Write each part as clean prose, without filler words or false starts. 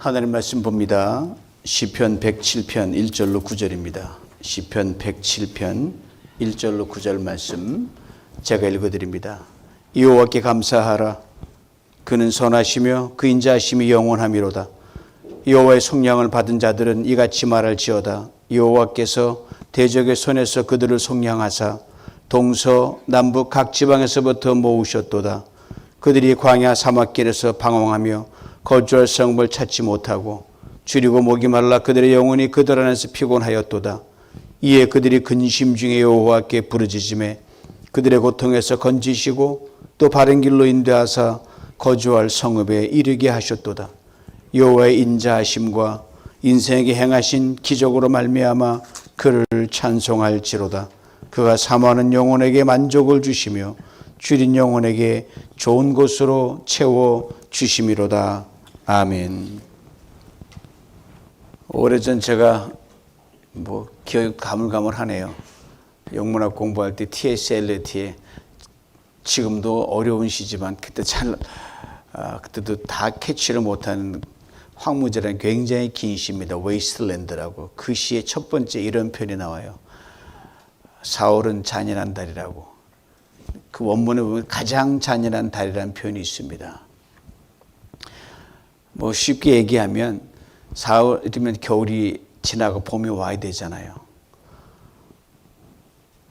하나님 말씀 봅니다. 시편 107편 1절로 9절입니다. 시편 107편 1절로 9절 말씀 제가 읽어드립니다. 여호와께 감사하라. 그는 선하시며 그 인자하심이 영원하미로다. 여호와의 속량을 받은 자들은 이같이 말할지어다. 여호와께서 대적의 손에서 그들을 속량하사 동서 남북 각 지방에서부터 모으셨도다. 그들이 광야 사막길에서 방황하며 거주할 성읍을 찾지 못하고 줄이고 목이 말라 그들의 영혼이 그들 안에서 피곤하였도다. 이에 그들이 근심 중에 여호와께 부르짖음에 그들의 고통에서 건지시고 또 바른 길로 인도하사 거주할 성읍에 이르게 하셨도다. 여호와의 인자하심과 인생에게 행하신 기적으로 말미암아 그를 찬송할지로다. 그가 사모하는 영혼에게 만족을 주시며 줄인 영혼에게 좋은 곳으로 채워 주심이로다. 아멘. 오래전 제가 기억이 가물가물하네요. 영문학 공부할 때 T.S. 엘리엇의 지금도 어려운 시지만 그때도 다 캐치를 못하는 황무지라는 굉장히 긴 시입니다. 웨이스트랜드라고. 그 시의 첫 번째 이런 표현이 나와요. 사울은 잔인한 달이라고. 그 원문에 보면 가장 잔인한 달이라는 표현이 있습니다. 쉽게 얘기하면 사흘이면 겨울이 지나고 봄이 와야 되잖아요.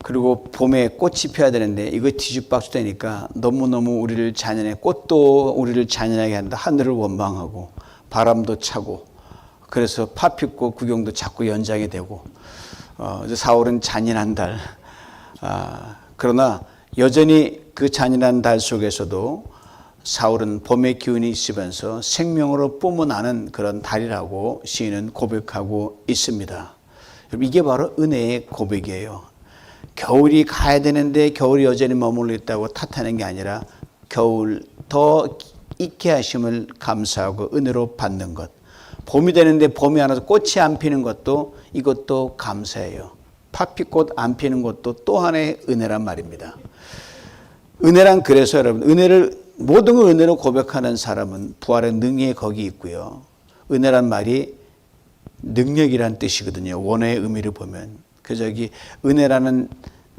그리고 봄에 꽃이 피어야 되는데 이거 뒤죽박죽되니까 너무너무 우리를 잔인해. 꽃도 우리를 잔인하게 한다. 하늘을 원망하고 바람도 차고 그래서 파피꽃 구경도 자꾸 연장이 되고 사월은 잔인한 달. 그러나 여전히 그 잔인한 달 속에서도 사울은 봄의 기운이 있으면서 생명으로 뿜어나는 그런 달이라고 시인은 고백하고 있습니다. 이게 바로 은혜의 고백이에요. 겨울이 가야 되는데 겨울이 여전히 머물러 있다고 탓하는 게 아니라 겨울 더 있게 하심을 감사하고 은혜로 받는 것. 봄이 되는데 봄이 안 와서 꽃이 안 피는 것도 이것도 감사해요. 파피꽃 안 피는 것도 또 하나의 은혜란 말입니다. 은혜란 그래서 여러분 모든 걸 은혜로 고백하는 사람은 부활의 능력이 거기 있고요. 은혜란 말이 능력이란 뜻이거든요. 원어의 의미를 보면. 그래서 여기 은혜라는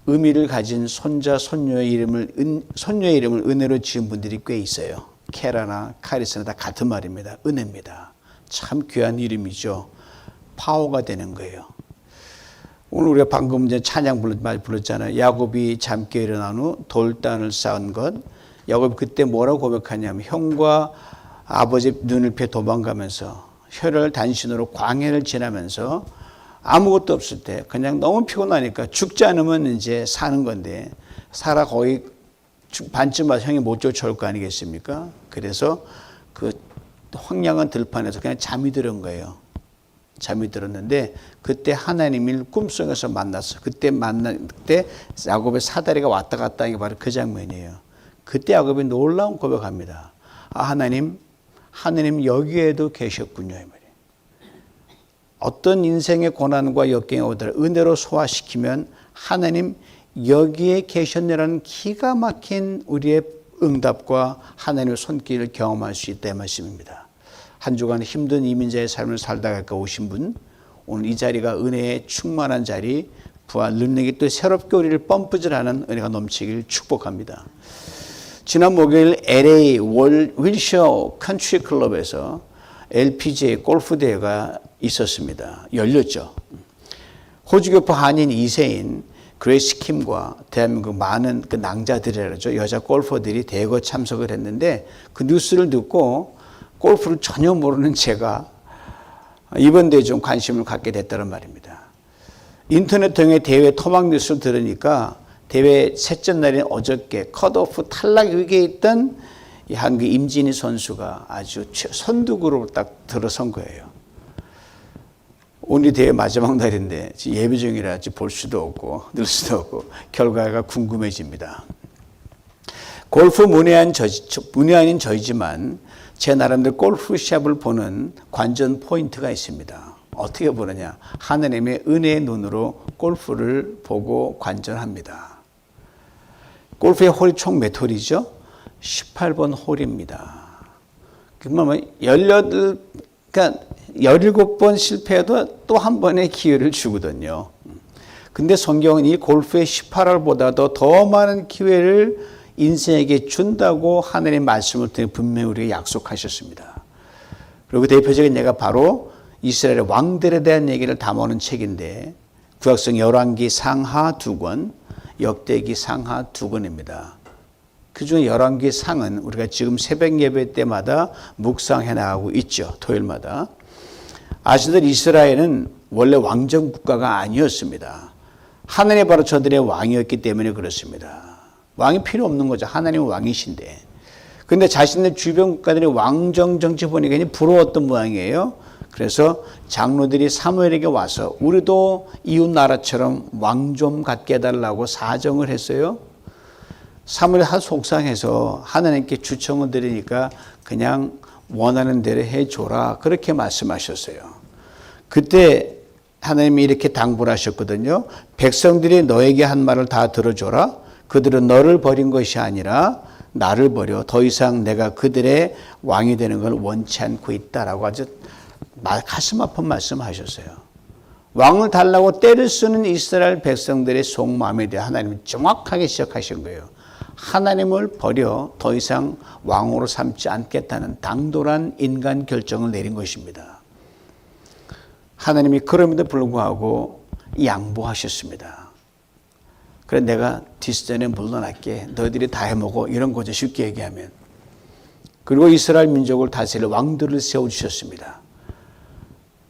의미를 가진 손자, 손녀의 이름을 은혜로 지은 분들이 꽤 있어요. 케라나 카리스나 다 같은 말입니다. 은혜입니다. 참 귀한 이름이죠. 파워가 되는 거예요. 오늘 우리가 방금 이제 찬양 불렀잖아요. 야곱이 잠깨 일어난 후 돌단을 쌓은 것. 야곱이 그때 뭐라고 고백하냐면 형과 아버지 눈을 피해 도망가면서 혈혈 단신으로 광야를 지나면서 아무것도 없을 때 그냥 너무 피곤하니까 죽지 않으면 이제 사는 건데 살아 거의 반쯤 와서 형이 못 쫓아올 거 아니겠습니까? 그래서 그 황량한 들판에서 그냥 잠이 들은 거예요. 잠이 들었는데 그때 하나님을 꿈속에서 만났어. 그때 야곱의 사다리가 왔다 갔다 하는 게 바로 그 장면이에요. 그때 야곱이 놀라운 고백합니다. 하나님 여기에도 계셨군요. 이 말이에요. 어떤 인생의 고난과 역경이 오더라도 은혜로 소화시키면 하나님 여기에 계셨네라는 기가 막힌 우리의 응답과 하나님의 손길을 경험할 수 있다 이 말씀입니다. 한 주간 힘든 이민자의 삶을 살다 갈까 오신 분, 오늘 이 자리가 은혜의 충만한 자리, 부활 능력이 또 새롭게 우리를 펌프질하는 은혜가 넘치길 축복합니다. 지난 목요일 LA 윌셔 컨트리 클럽에서 LPGA 골프 대회가 있었습니다. 열렸죠. 호주교포 한인 2세인 그레이스 킴과 대한민국 많은 그 낭자들이라죠. 여자 골퍼들이 대거 참석을 했는데 그 뉴스를 듣고 골프를 전혀 모르는 제가 이번 대회에 좀 관심을 갖게 됐다는 말입니다. 인터넷 통해 대회 토막 뉴스를 들으니까 대회 셋째 날인 어저께 컷오프 탈락 위기에 있던 한국 임진희 선수가 아주 선두그룹으로 딱 들어선 거예요. 오늘 대회 마지막 날인데 예배 중이라 볼 수도 없고 늘 수도 없고 결과가 궁금해집니다. 골프 문외 아닌 저희지만 제 나름대로 골프 시합을 보는 관전 포인트가 있습니다. 어떻게 보느냐? 하나님의 은혜의 눈으로 골프를 보고 관전합니다. 골프의 홀이 총 몇 홀이죠? 18번 홀입니다. 그러면 그러니까 17번 실패해도 또 한 번의 기회를 주거든요. 근데 성경은 이 골프의 18홀보다도 더 많은 기회를 인생에게 준다고 하나님의 말씀을 통해 분명히 우리에게 약속하셨습니다. 그리고 대표적인 예가 바로 이스라엘의 왕들에 대한 얘기를 담아오는 책인데 구약성 열왕기 상하 2권, 역대기 상하 2권입니다. 그중에 열왕기 상은 우리가 지금 새벽 예배 때마다 묵상해 나가고 있죠. 토요일마다. 아시들 이스라엘은 원래 왕정 국가가 아니었습니다. 하나님이 바로 저들의 왕이었기 때문에 그렇습니다. 왕이 필요 없는 거죠. 하나님은 왕이신데. 그런데 자신의 주변 국가들이 왕정 정치 보니까 괜히 부러웠던 모양이에요. 그래서 장로들이 사무엘에게 와서 우리도 이웃 나라처럼 왕 좀 갖게 해달라고 사정을 했어요. 사무엘이 속상해서 하나님께 추청을 드리니까 그냥 원하는 대로 해줘라. 그렇게 말씀하셨어요. 그때 하나님이 이렇게 당부를 하셨거든요. 백성들이 너에게 한 말을 다 들어줘라. 그들은 너를 버린 것이 아니라 나를 버려 더 이상 내가 그들의 왕이 되는 걸 원치 않고 있다라고 아주 가슴 아픈 말씀하셨어요. 왕을 달라고 때를 쓰는 이스라엘 백성들의 속마음에 대해 하나님은 정확하게 시작하신 거예요. 하나님을 버려 더 이상 왕으로 삼지 않겠다는 당돌한 인간 결정을 내린 것입니다. 하나님이 그럼에도 불구하고 양보하셨습니다. 그래 내가 뒷전에 물러날게. 너희들이 다 해먹어. 이런 거죠. 쉽게 얘기하면. 그리고 이스라엘 민족을 다스릴 왕들을 세워주셨습니다.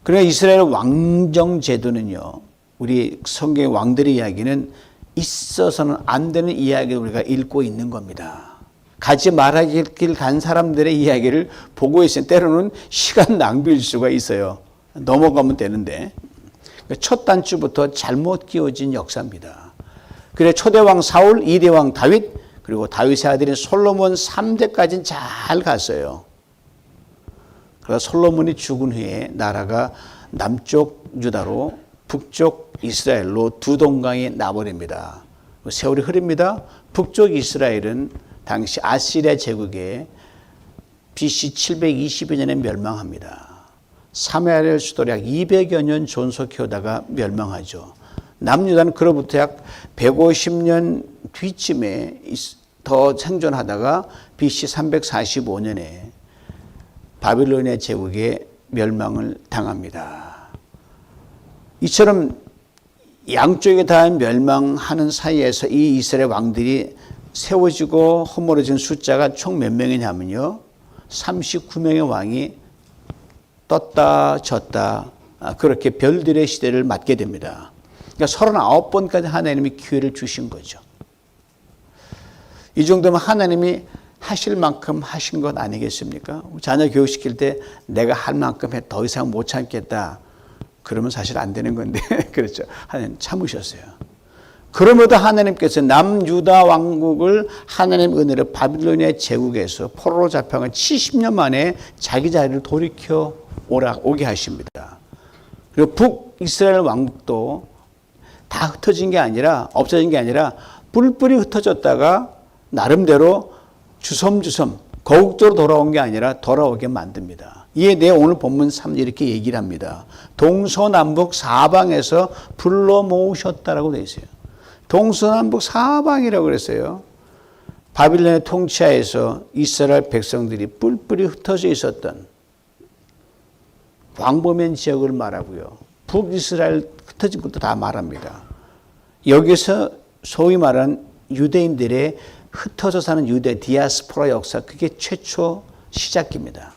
그러나 이스라엘 왕정 제도는요. 우리 성경의 왕들의 이야기는 있어서는 안 되는 이야기를 우리가 읽고 있는 겁니다. 가지 말아길 간 사람들의 이야기를 보고 있으면 때로는 시간 낭비일 수가 있어요. 넘어가면 되는데 첫 단추부터 잘못 끼워진 역사입니다. 그래 초대왕 사울, 2대왕 다윗, 그리고 다윗의 아들인 솔로몬 3대까지는 잘 갔어요. 그러다 솔로몬이 죽은 후에 나라가 남쪽 유다로 북쪽 이스라엘로 두 동강이 나버립니다. 세월이 흐릅니다. 북쪽 이스라엘은 당시 아시리아 제국에 BC 720여 년에 멸망합니다. 사마리아 수도를 약 200여 년 존속해오다가 멸망하죠. 남유다는 그로부터 약 150년 뒤쯤에 더 생존하다가 BC 345년에 바빌로니아 제국에 멸망을 당합니다. 이처럼 양쪽에 다 멸망하는 사이에서 이 이스라엘 왕들이 세워지고 허물어진 숫자가 총 몇 명이냐면요. 39명의 왕이 떴다 졌다 그렇게 별들의 시대를 맞게 됩니다. 그러니까 39번까지 하나님이 기회를 주신 거죠. 이 정도면 하나님이 하실 만큼 하신 것 아니겠습니까? 자녀 교육시킬 때 내가 할 만큼 해 더 이상 못 참겠다. 그러면 사실 안 되는 건데 그렇죠. 하나님 참으셨어요. 그럼에도 하나님께서 남유다 왕국을 하나님 은혜로 바빌로니아 제국에서 포로로 잡혀간 70년 만에 자기 자리를 돌이켜 오게 하십니다. 그리고 북이스라엘 왕국도 다 흩어진 게 아니라 없어진 게 아니라 뿔뿔이 흩어졌다가 나름대로 주섬주섬 거국적으로 돌아온 게 아니라 돌아오게 만듭니다. 이에 대해 오늘 본문 3절 이렇게 얘기를 합니다. 동서남북 사방에서 불러 모으셨다라고 되어 있어요. 동서남북 사방이라고 그랬어요. 바빌론의 통치하에서 이스라엘 백성들이 뿔뿔이 흩어져 있었던 광범위한 지역을 말하고요. 북이스라엘 흩어진 것도 다 말합니다. 여기서 소위 말하는 유대인들의 흩어져 사는 유대 디아스포라 역사 그게 최초 시작입니다.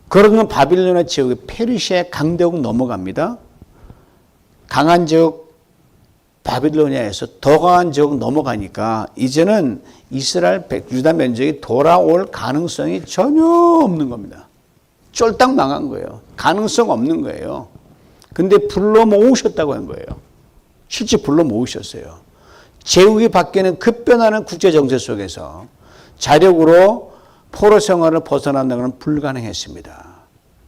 그러면 바빌로니아 지역의 페르시아의 강대국 넘어갑니다. 강한 지역 바빌로니아에서 더 강한 지역 넘어가니까 이제는 이스라엘 유다 면적이 돌아올 가능성이 전혀 없는 겁니다. 쫄딱 망한 거예요. 가능성 없는 거예요. 근데 불러 모으셨다고 한 거예요. 실제 불러 모으셨어요. 제국이 바뀌는 급변하는 국제 정세 속에서 자력으로 포로 생활을 벗어난다는 건 불가능했습니다.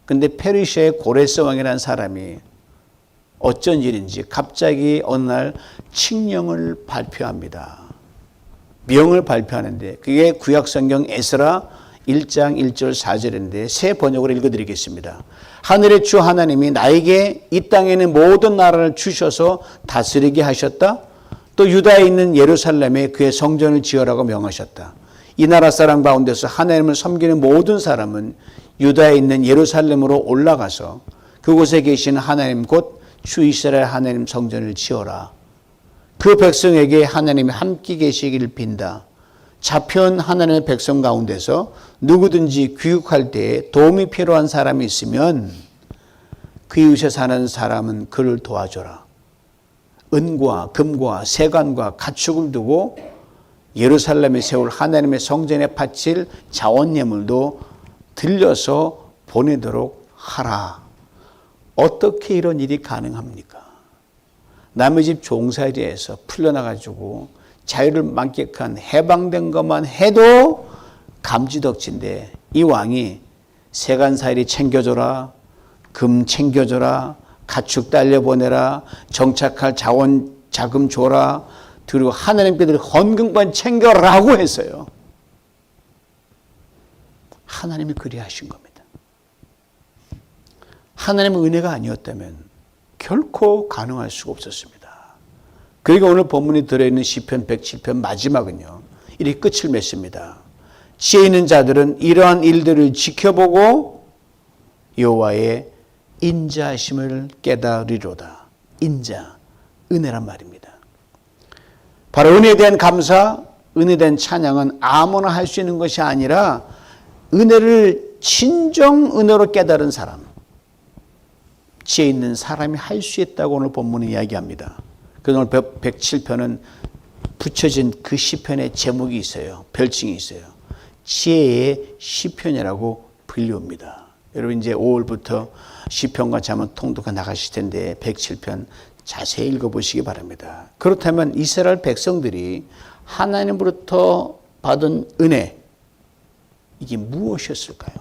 근데 페르시아의 고레스 왕이라는 사람이 어쩐 일인지 갑자기 어느 날 칙령을 발표합니다. 명을 발표하는데 그게 구약성경 에스라 1장 1절 4절인데 새 번역으로 읽어드리겠습니다. 하늘의 주 하나님이 나에게 이 땅에 있는 모든 나라를 주셔서 다스리게 하셨다. 또 유다에 있는 예루살렘에 그의 성전을 지으라고 명하셨다. 이 나라 사람 가운데서 하나님을 섬기는 모든 사람은 유다에 있는 예루살렘으로 올라가서 그곳에 계신 하나님 곧 주 이스라엘 하나님 성전을 지어라. 그 백성에게 하나님이 함께 계시기를 빈다. 잡혀온 하나님의 백성 가운데서 누구든지 귀국할 때에 도움이 필요한 사람이 있으면 그 이웃에 사는 사람은 그를 도와줘라. 은과 금과 세관과 가축을 두고 예루살렘에 세울 하나님의 성전에 바칠 자원예물도 들려서 보내도록 하라. 어떻게 이런 일이 가능합니까? 남의 집 종살이에서 풀려나가지고 자유를 만끽한 해방된 것만 해도 감지덕지인데 이 왕이 세간살이 챙겨줘라, 금 챙겨줘라, 가축 딸려보내라, 정착할 자원 자금 줘라, 그리고 하나님께 헌금만 챙겨라고 했어요. 하나님이 그리하신 겁니다. 하나님의 은혜가 아니었다면 결코 가능할 수가 없었습니다. 그리고 오늘 본문이 들어있는 시편 107편 마지막은요, 이렇게 끝을 맺습니다. 지혜 있는 자들은 이러한 일들을 지켜보고 여호와의 인자하심을 깨달으리로다. 인자, 은혜란 말입니다. 바로 은혜에 대한 감사, 은혜에 대한 찬양은 아무나 할 수 있는 것이 아니라 은혜를 진정 은혜로 깨달은 사람, 지혜 있는 사람이 할 수 있다고 오늘 본문은 이야기합니다. 그래서 오늘 107편은 붙여진 그 시편의 제목이 있어요. 별칭이 있어요. 지혜의 시편이라고 불리웁니다. 여러분 이제 5월부터 시편과 자문 통독가 나가실 텐데 107편 자세히 읽어보시기 바랍니다. 그렇다면 이스라엘 백성들이 하나님으로부터 받은 은혜, 이게 무엇이었을까요?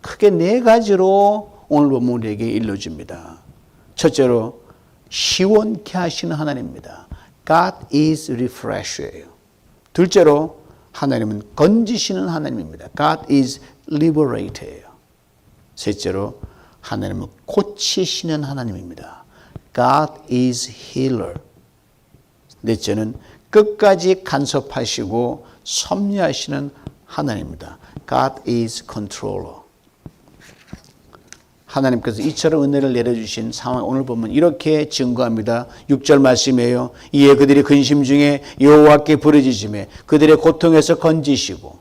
크게 네 가지로 오늘 본문 우리에게 일러줍니다. 첫째로 시원케 하시는 하나님입니다. God is refresher예요. 둘째로 하나님은 건지시는 하나님입니다. God is liberator예요. 셋째로 하나님은 고치시는 하나님입니다. God is healer. 넷째는 끝까지 간섭하시고 섭리하시는 하나님입니다. God is controller. 하나님께서 이처럼 은혜를 내려주신 상황 오늘 보면 이렇게 증거합니다. 6절 말씀이에요. 이에 그들이 근심 중에 여호와께 부르짖으며 그들의 고통에서 건지시고,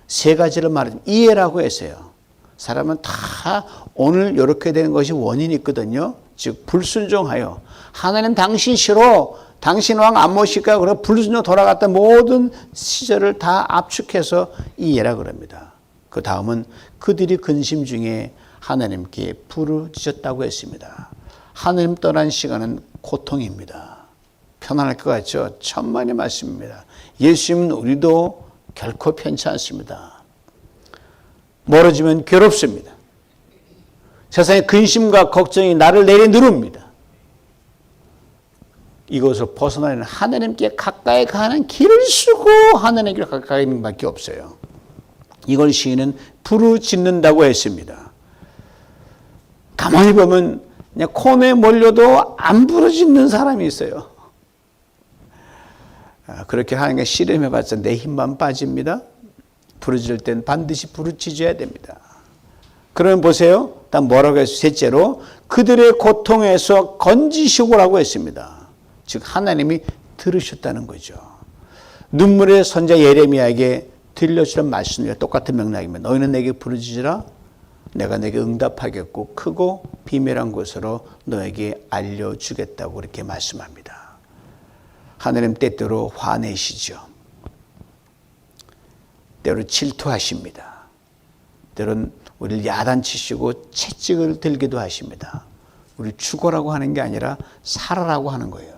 세 가지를 말합니다. 이해라고 했어요. 사람은 다 오늘 이렇게 되는 것이 원인이 있거든요. 즉 불순종하여 하나님 당신 싫어, 당신 왕 안 모실까, 그러고 불순종 돌아갔던 모든 시절을 다 압축해서 이해라 그럽니다. 그 다음은 그들이 근심 중에 하나님께 부르짖었다고 했습니다. 하나님 떠난 시간은 고통입니다. 편안할 것 같죠? 천만의 말씀입니다. 예수님은 우리도 결코 편치 않습니다. 멀어지면 괴롭습니다. 세상의 근심과 걱정이 나를 내려누릅니다. 이것을 벗어나는 하나님께 가까이 가는 길을 쓰고 하나님께 가까이 있는 밖에 없어요. 이걸 시인은 부르짖는다고 했습니다. 가만히 보면 그냥 코너에 몰려도 안 부르짖는 사람이 있어요. 그렇게 하는 게 씨름해봤자 내 힘만 빠집니다. 부르짖을 땐 반드시 부르짖어야 됩니다. 그러면 보세요. 딱 뭐라고 했어요? 셋째로 그들의 고통에서 건지시고라고 했습니다. 즉 하나님이 들으셨다는 거죠. 눈물의 선자 예레미야에게 들려주는 말씀과 똑같은 맥락입니다. 너희는 내게 부르짖으라. 내가 내게 응답하겠고 크고 비밀한 곳으로 너에게 알려주겠다고 이렇게 말씀합니다. 하나님 때때로 화내시죠. 때로 질투하십니다. 때로는 우리를 야단치시고 채찍을 들기도 하십니다. 우리 죽어라고 하는 게 아니라 살아라고 하는 거예요.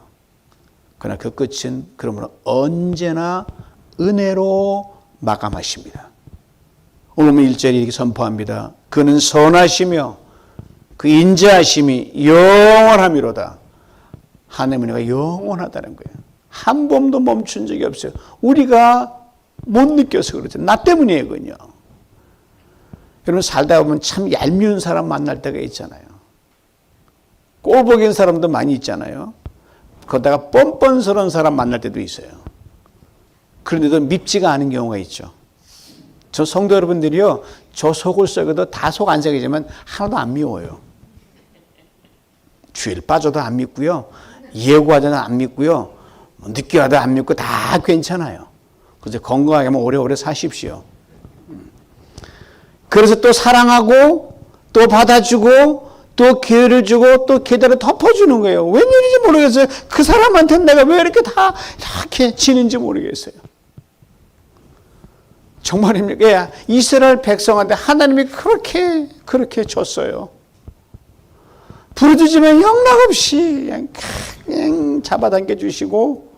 그러나 그 끝은 그러므로 언제나 은혜로 마감하십니다. 오늘 1절에 이렇게 선포합니다. 그는 선하시며 그 인자하심이 영원함이로다. 하나님의 은혜가 영원하다는 거예요. 한 번도 멈춘 적이 없어요. 우리가 못 느껴서 그렇죠. 나 때문이에요, 그건요. 여러분 살다 보면 참 얄미운 사람 만날 때가 있잖아요. 꼴보기인 사람도 많이 있잖아요. 그러다가 뻔뻔스러운 사람 만날 때도 있어요. 그런데도 밉지가 않은 경우가 있죠. 저 성도 여러분들이요, 저 속을 썩여도 다 속 안 썩이지만 하나도 안 미워요. 주일 빠져도 안 밉고요, 예고하자도 안 밉고요, 늦게 와도 안 밉고 다 괜찮아요. 그래서 건강하게 하면 오래오래 사십시오. 그래서 또 사랑하고 또 받아주고 또 기회를 주고 또 기회를 덮어주는 거예요. 웬일인지 모르겠어요. 그 사람한테 내가 왜 이렇게 다 이렇게 지는지 모르겠어요. 정말입니까? 이스라엘 백성한테 하나님이 그렇게 줬어요. 부르짖으면 영락없이 그냥 잡아당겨 주시고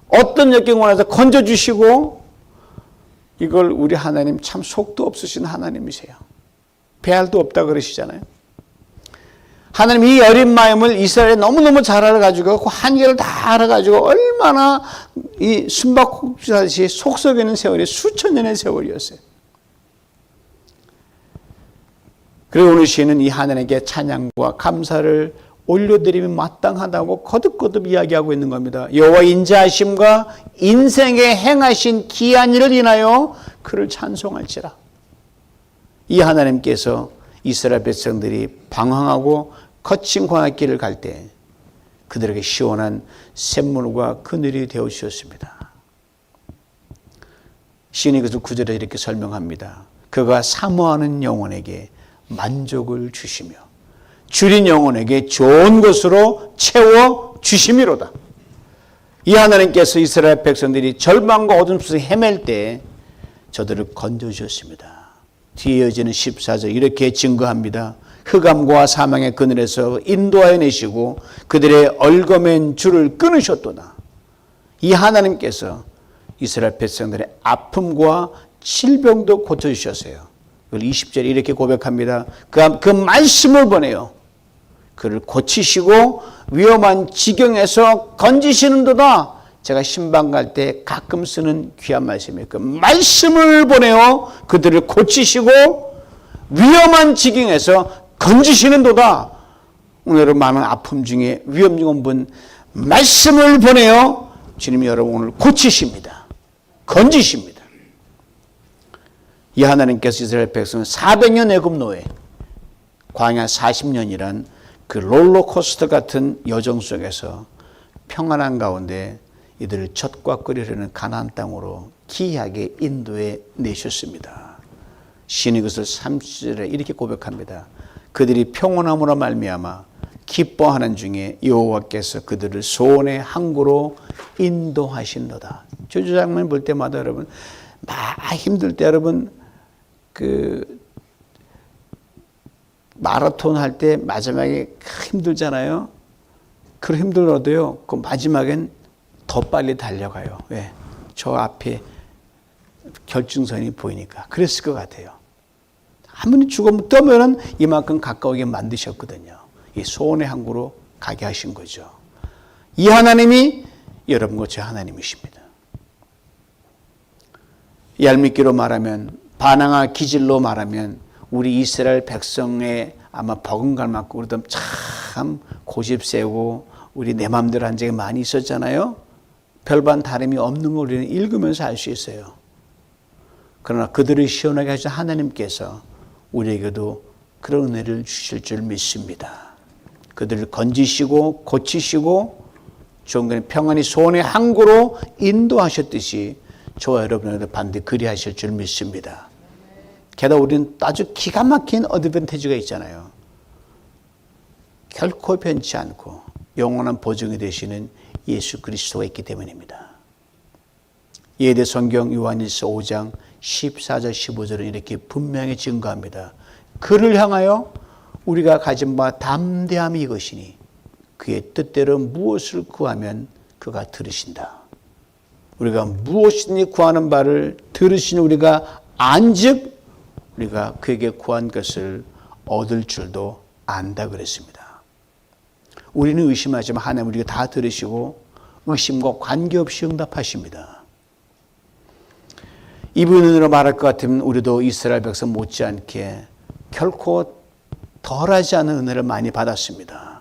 어떤 역경 원해서 건져 주시고, 이걸 우리 하나님 참 속도 없으신 하나님이세요. 배알도 없다 그러시잖아요. 하나님 이 어린 마음을 이스라엘에 너무너무 잘 알아가지고 그 한계를 다 알아가지고 얼마나 이 숨바꼭질하듯이 속썩이는 세월이 수천 년의 세월이었어요. 그리고 오늘 시인은 이 하나님께 찬양과 감사를 올려드리며 마땅하다고 거듭거듭 이야기하고 있는 겁니다. 여호와 인자하심과 인생에 행하신 기한 일을 인하여 그를 찬송할지라. 이 하나님께서 이스라엘 백성들이 방황하고 거친 광야길을 갈 때 그들에게 시원한 샘물과 그늘이 되어 주셨습니다. 시인이 그래서 9절에 이렇게 설명합니다. 그가 사모하는 영혼에게 만족을 주시며 줄인 영혼에게 좋은 것으로 채워 주심이로다. 이 하나님께서 이스라엘 백성들이 절망과 어둠 속에 헤맬 때 저들을 건져주셨습니다. 뒤에 이어지는 14절 이렇게 증거합니다. 흑암과 사망의 그늘에서 인도하여 내시고 그들의 얼거맨 줄을 끊으셨도다. 이 하나님께서 이스라엘 백성들의 아픔과 질병도 고쳐주셨어요. 그걸 20절에 이렇게 고백합니다. 그 말씀을 보내요. 그를 고치시고 위험한 지경에서 건지시는도다. 제가 신방 갈 때 가끔 쓰는 귀한 말씀이에요. 그 말씀을 보내어 그들을 고치시고 위험한 지경에서 건지시는도다. 오늘 많은 아픔 중에 위험 중에 분 말씀을 보내어 주님이 여러분을 고치십니다. 건지십니다. 이 하나님께서 이스라엘 백성은 400년 애굽 노예, 광야 40년이란 그 롤러코스터 같은 여정 속에서 평안한 가운데 이들을 젖과 꿀이 흐르는 가나안 땅으로 기이하게 인도해 내셨습니다. 신이 그것을 30절에 이렇게 고백합니다. 그들이 평온함으로 말미암아 기뻐하는 중에 여호와께서 그들을 소원의 항구로 인도하신도다. 저주장면 볼 때마다 여러분 힘들 때 여러분 그 마라톤 할 때 마지막에 힘들잖아요. 그 힘들어도요. 그 마지막엔 더 빨리 달려가요. 왜? 저 앞에 결승선이 보이니까. 그랬을 것 같아요. 아무리 죽으면 떠면은 이만큼 가까우게 만드셨거든요. 이 소원의 항구로 가게 하신 거죠. 이 하나님이 여러분과 제 하나님이십니다. 얄밉기로 말하면, 반항아 기질로 말하면 우리 이스라엘 백성의 아마 버금갈 맞고 그러던 참 고집 세고 우리 내 맘대로 한 적이 많이 있었잖아요. 별반 다름이 없는 걸 우리는 읽으면서 알 수 있어요. 그러나 그들을 시원하게 하신 하나님께서 우리에게도 그런 은혜를 주실 줄 믿습니다. 그들을 건지시고 고치시고 종근의 평안히 소원의 항구로 인도하셨듯이 저와 여러분에게도 반드시 그리하실 줄 믿습니다. 게다가 우리는 아주 기가 막힌 어드밴티지가 있잖아요. 결코 변치 않고 영원한 보증이 되시는 예수 그리스도가 있기 때문입니다. 이에 대해 성경 요한일서 5장 14절 15절은 이렇게 분명히 증거합니다. 그를 향하여 우리가 가진 바 담대함이 이것이니 그의 뜻대로 무엇을 구하면 그가 들으신다. 우리가 무엇이든지 구하는 바를 들으시니 우리가 안즉 우리가 그에게 구한 것을 얻을 줄도 안다 그랬습니다. 우리는 의심하지만 하나님 우리가 다 들으시고 의심과 관계없이 응답하십니다. 이 부분으로 말할 것 같으면 우리도 이스라엘 백성 못지않게 결코 덜하지 않은 은혜를 많이 받았습니다.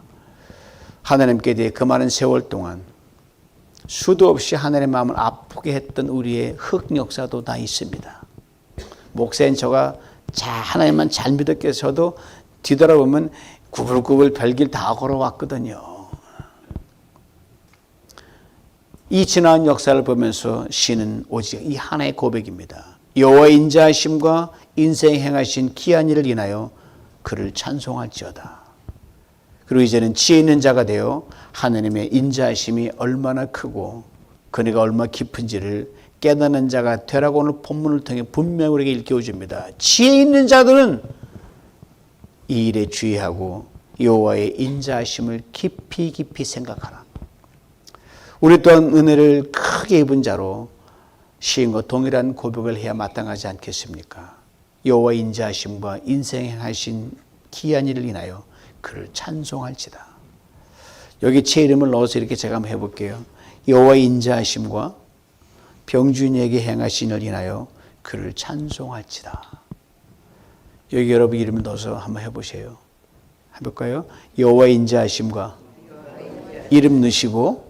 하나님께 대해 그 많은 세월 동안 수도 없이 하나님의 마음을 아프게 했던 우리의 흑역사도 다 있습니다. 목사인 저가 하나님만 잘 믿었겠어도 뒤돌아보면 구불구불 별길 다 걸어왔거든요. 이 지나간 역사를 보면서 시는 오직 이 하나의 고백입니다. 여호와의 인자하심과 인생에 행하신 기이한 일을 인하여 그를 찬송할지어다. 그리고 이제는 지혜 있는 자가 되어 하나님의 인자하심이 얼마나 크고 그네가 얼마나 깊은지를 깨닫는 자가 되라고 오늘 본문을 통해 분명히 우리에게 일깨워줍니다. 지혜 있는 자들은 이 일에 주의하고 여호와의 인자하심을 깊이 깊이 생각하라. 우리 또한 은혜를 크게 입은 자로 시인과 동일한 고백을 해야 마땅하지 않겠습니까? 여호와의 인자하심과 인생에 행하신 기이한 일을 인하여 그를 찬송할지다. 여기 제 이름을 넣어서 이렇게 제가 한번 해볼게요. 여호와의 인자하심과 병준이에게 행하신 일을 인하여 그를 찬송할지다. 여기 여러분 이름을 넣어서 한번 해보세요. 해볼까요? 여호와의 인자하심과 이름 넣으시고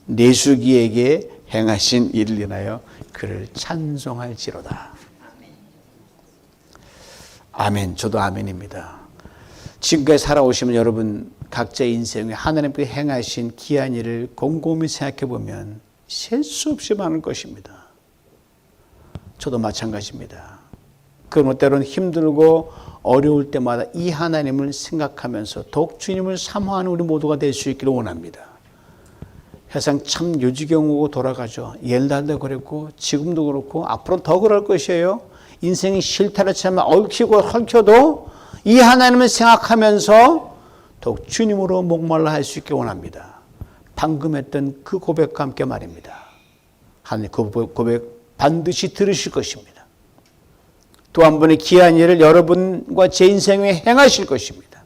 내수기에게 행하신 일을 인하여 그를 찬송할지로다. 아멘. 저도 아멘입니다. 지금까지 살아오시면 여러분 각자의 인생에 하나님께 행하신 기이한 일을 곰곰이 생각해 보면 셀 수 없이 많은 것입니다. 저도 마찬가지입니다. 그러나 때로는 힘들고 어려울 때마다 이 하나님을 생각하면서 더욱 주님을 사모하는 우리 모두가 될 수 있기를 원합니다. 세상 참 요지경으로 돌아가죠. 옛날도 그랬고 지금도 그렇고 앞으로 더 그럴 것이에요. 인생이 실타래 처럼 얽히고 헐켜도 이 하나님을 생각하면서 더욱 주님으로 목말라 할 수 있게 원합니다. 방금 했던 그 고백과 함께 말입니다. 하나님 그 고백 반드시 들으실 것입니다. 또 한 번의 기이한 일을 여러분과 제 인생에 행하실 것입니다.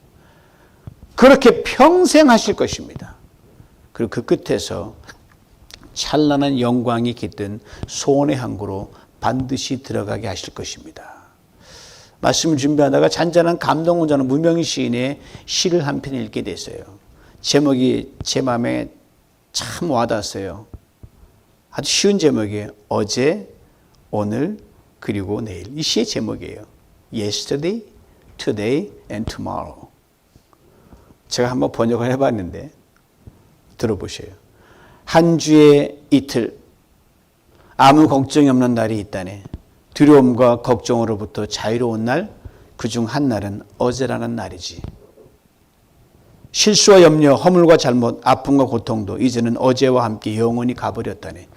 그렇게 평생 하실 것입니다. 그리고 그 끝에서 찬란한 영광이 깃든 소원의 항구로 반드시 들어가게 하실 것입니다. 말씀을 준비하다가 잔잔한 감동을 저는 무명희 시인의 시를 한 편 읽게 됐어요. 제목이 제 마음에 참 와닿았어요. 아주 쉬운 제목이에요. 어제, 오늘, 그리고 내일. 이 시의 제목이에요. Yesterday, Today, and Tomorrow. 제가 한번 번역을 해봤는데 들어보세요. 한 주의 이틀, 아무 걱정이 없는 날이 있다네. 두려움과 걱정으로부터 자유로운 날, 그중 한 날은 어제라는 날이지. 실수와 염려, 허물과 잘못, 아픔과 고통도 이제는 어제와 함께 영원히 가버렸다네.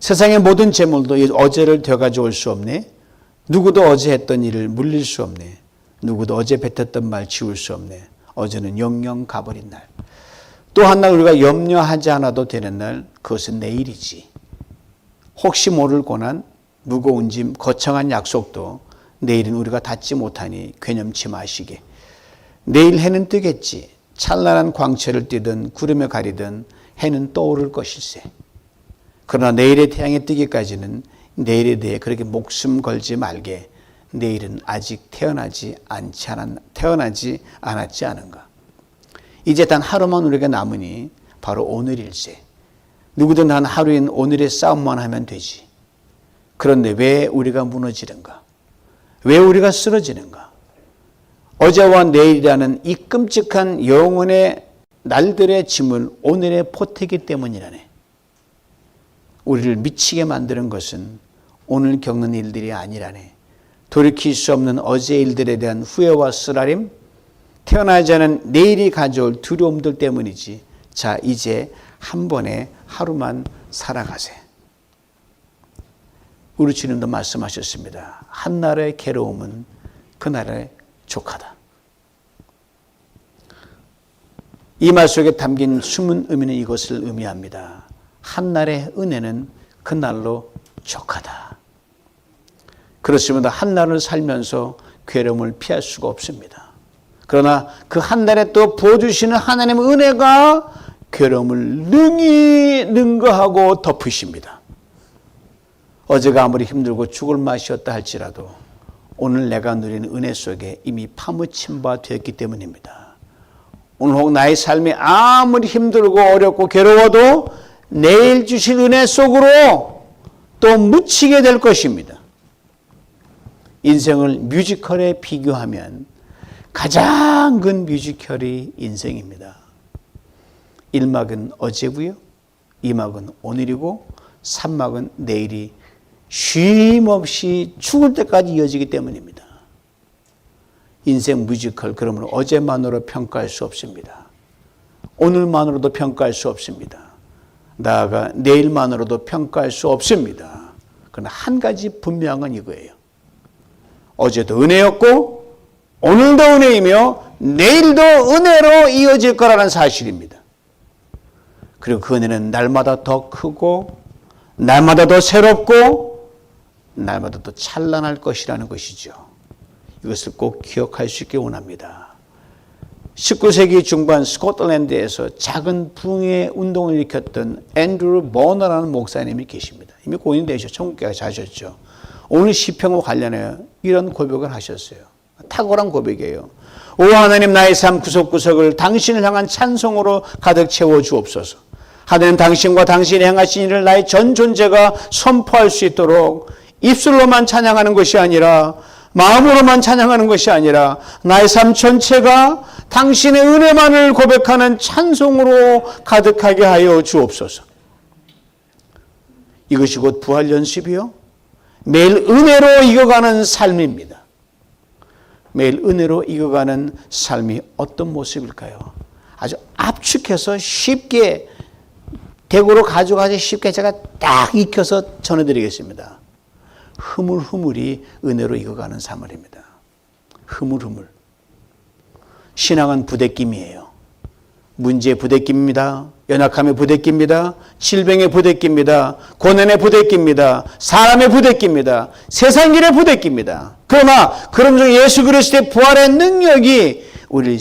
세상의 모든 재물도 어제를 되어가지고 올 수 없네. 누구도 어제 했던 일을 물릴 수 없네. 누구도 어제 뱉었던 말 지울 수 없네. 어제는 영영 가버린 날. 또 한 날 우리가 염려하지 않아도 되는 날, 그것은 내일이지. 혹시 모를 고난, 무거운 짐, 거창한 약속도 내일은 우리가 닿지 못하니 괴념치 마시게. 내일 해는 뜨겠지. 찬란한 광채를 띠든 구름에 가리든 해는 떠오를 것일세. 그러나 내일의 태양이 뜨기까지는 내일에 대해 그렇게 목숨 걸지 말게. 내일은 아직 태어나지 않았지 않은가. 이제 단 하루만 우리가 남으니 바로 오늘일세. 누구든 한 하루인 오늘의 싸움만 하면 되지. 그런데 왜 우리가 무너지는가? 왜 우리가 쓰러지는가? 어제와 내일이라는 이 끔찍한 영혼의 날들의 짐을 오늘에 보태기 때문이라네. 우리를 미치게 만드는 것은 오늘 겪는 일들이 아니라네. 돌이킬 수 없는 어제 일들에 대한 후회와 쓰라림, 태어나지 않은 내일이 가져올 두려움들 때문이지. 자, 이제 한 번에 하루만 살아가세. 우리 주님도 말씀하셨습니다. 한날의 괴로움은 그날의 족하다. 이 말 속에 담긴 숨은 의미는 이것을 의미합니다. 한날의 은혜는 그날로 족하다. 그렇습니다. 한날을 살면서 괴로움을 피할 수가 없습니다. 그러나 그 한날에 또 부어주시는 하나님의 은혜가 괴로움을 능히 능가하고 덮으십니다. 어제가 아무리 힘들고 죽을 맛이었다 할지라도 오늘 내가 누리는 은혜 속에 이미 파묻힌 바 되었기 때문입니다. 오늘 혹 나의 삶이 아무리 힘들고 어렵고 괴로워도 내일 주실 은혜 속으로 또 묻히게 될 것입니다. 인생을 뮤지컬에 비교하면 가장 큰 뮤지컬이 인생입니다. 1막은 어제고요, 2막은 오늘이고 3막은 내일이 쉼없이 죽을 때까지 이어지기 때문입니다. 인생 뮤지컬, 그러면 어제만으로 평가할 수 없습니다. 오늘만으로도 평가할 수 없습니다. 나아가 내일만으로도 평가할 수 없습니다. 그러나 한 가지 분명한 이거예요. 어제도 은혜였고 오늘도 은혜이며 내일도 은혜로 이어질 거라는 사실입니다. 그리고 그 은혜는 날마다 더 크고 날마다 더 새롭고 날마다 더 찬란할 것이라는 것이죠. 이것을 꼭 기억할 수 있게 원합니다. 19세기 중반 스코틀랜드에서 작은 부흥의 운동을 일으켰던 앤드루 버너라는 목사님이 계십니다. 이미 고인이 되셔 천국까지 가셨죠. 오늘 시편과 관련해 이런 고백을 하셨어요. 탁월한 고백이에요. 오 하나님, 나의 삶 구석구석을 당신을 향한 찬송으로 가득 채워 주옵소서. 하나님, 당신과 당신이 행하신 일을 나의 전 존재가 선포할 수 있도록 입술로만 찬양하는 것이 아니라, 마음으로만 찬양하는 것이 아니라 나의 삶 전체가 당신의 은혜만을 고백하는 찬송으로 가득하게 하여 주옵소서. 이것이 곧 부활 연습이요, 매일 은혜로 이겨가는 삶입니다. 매일 은혜로 이겨가는 삶이 어떤 모습일까요? 아주 압축해서 쉽게 대구로 가져가서 쉽게 제가 딱 익혀서 전해드리겠습니다. 흐물흐물이 은혜로 이겨가는 삶입니다. 흐물흐물. 신앙은 부대낌이에요. 문제의 부대낌입니다. 연약함의 부대낌입니다. 질병의 부대낌입니다. 고난의 부대낌입니다. 사람의 부대낌입니다. 세상 길의 부대낌입니다. 그러나 그런 중 예수 그리스도의 부활의 능력이 우리를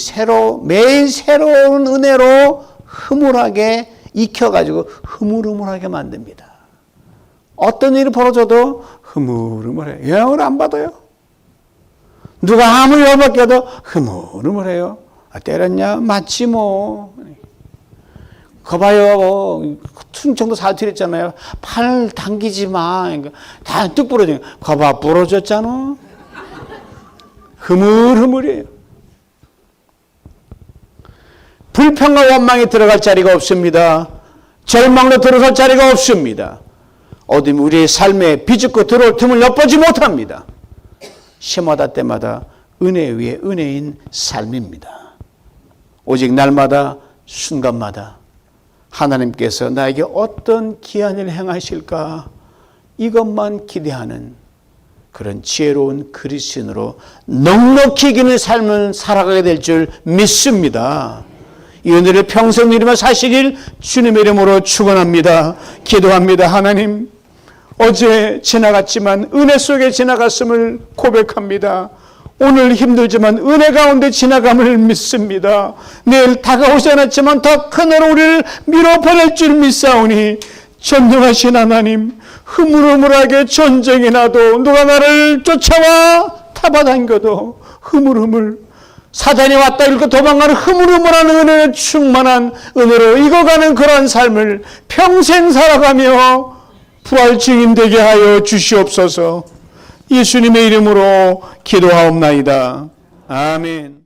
매일 새로운 은혜로 흐물하게 익혀가지고 흐물흐물하게 만듭니다. 어떤 일이 벌어져도 흐물흐물해요. 영향을 안 받아요. 누가 아무리 열받게 해도 흐물흐물해요. 때렸냐? 맞지 뭐. 거봐요. 충청도 사투리 있잖아요. 팔 당기지 마. 다 뚝 부러지는 거야. 거봐, 부러졌잖아. 흐물흐물이에요. 불평과 원망이 들어갈 자리가 없습니다. 절망로 들어설 자리가 없습니다. 어둠이 우리의 삶에 비집고 들어올 틈을 엿보지 못합니다. 시마다 때마다 은혜 위에 은혜인 삶입니다. 오직 날마다 순간마다 하나님께서 나에게 어떤 귀한 일을 행하실까, 이것만 기대하는 그런 지혜로운 그리스도인으로 넉넉히 이기는 삶을 살아가게 될 줄 믿습니다. 이 은혜를 평생 누리며 사시길 주님의 이름으로 축원합니다. 기도합니다. 하나님, 어제 지나갔지만 은혜 속에 지나갔음을 고백합니다. 오늘 힘들지만 은혜 가운데 지나감을 믿습니다. 내일 다가오지 않았지만 더 큰 은혜로 우리를 밀어보낼 줄 믿사오니, 전능하신 하나님, 흐물흐물하게 전쟁이 나도 누가 나를 쫓아와 타바당겨도 흐물흐물, 사단이 왔다 이렇게 도망가는 흐물흐물한 은혜에 충만한 은혜로 익어가는 그러한 삶을 평생 살아가며 부활 증인 되게 하여 주시옵소서. 예수님의 이름으로 기도하옵나이다. 아멘.